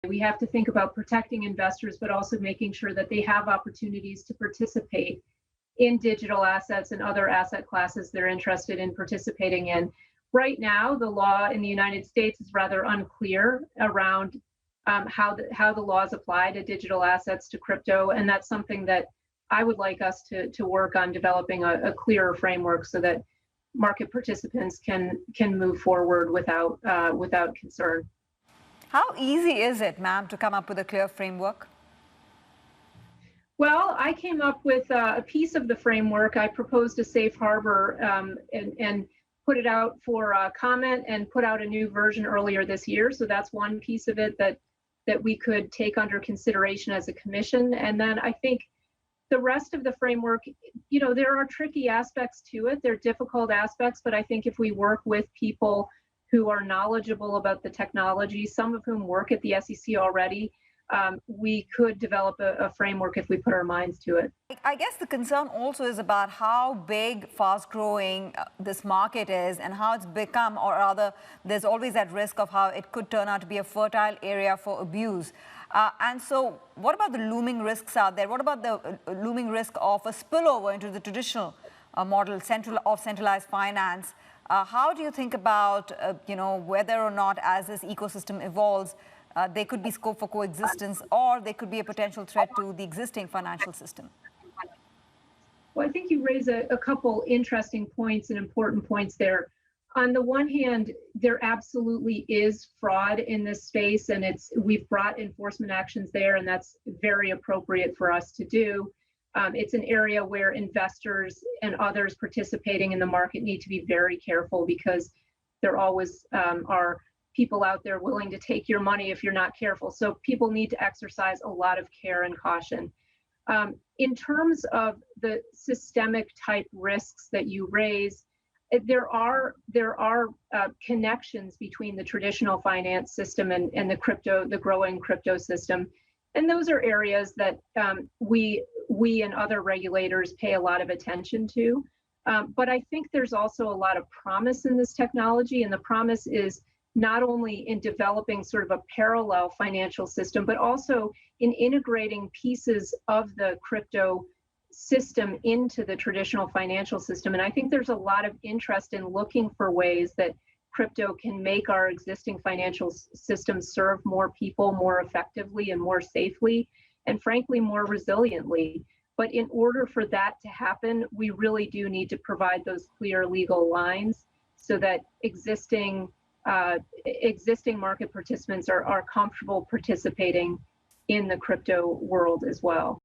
We have to think about protecting investors, but also making sure that they have opportunities to participate in digital assets and other asset classes they're interested in participating in. Right now, the law in the United States is rather unclear around how the laws apply to digital assets, to crypto, and that's something that I would like us to work on developing a clearer framework so that market participants can move forward without concern. How easy is it, ma'am, to come up with a clear framework? Well, I came up with a piece of the framework. I proposed a safe harbor and put it out for comment and put out a new version earlier this year. So that's one piece of it that we could take under consideration as a commission. And then I think the rest of the framework, you know, there are tricky aspects to it. There are difficult aspects, but I think if we work with people who are knowledgeable about the technology, some of whom work at the SEC already, we could develop a framework if we put our minds to it. I guess the concern also is about how big, fast-growing this market is and how it's become, or rather, there's always that risk of how it could turn out to be a fertile area for abuse. And so what about the looming risks out there? What about the looming risk of a spillover into the traditional model of centralized finance? How do you think about, you know, whether or not as this ecosystem evolves, there could be scope for coexistence, or there could be a potential threat to the existing financial system? Well, I think you raise a couple interesting points and important points there. On the one hand, there absolutely is fraud in this space, and we've brought enforcement actions there, and that's very appropriate for us to do. It's an area where investors and others participating in the market need to be very careful, because there always are people out there willing to take your money if you're not careful. So people need to exercise a lot of care and caution. In terms of the systemic type risks that you raise, there are connections between the traditional finance system and the growing crypto system. And those are areas that we and other regulators pay a lot of attention to. But I think there's also a lot of promise in this technology, and the promise is not only in developing sort of a parallel financial system, but also in integrating pieces of the crypto system into the traditional financial system. And I think there's a lot of interest in looking for ways that crypto can make our existing financial system serve more people more effectively and more safely, and frankly, more resiliently. But in order for that to happen, we really do need to provide those clear legal lines so that existing market participants are comfortable participating in the crypto world as well.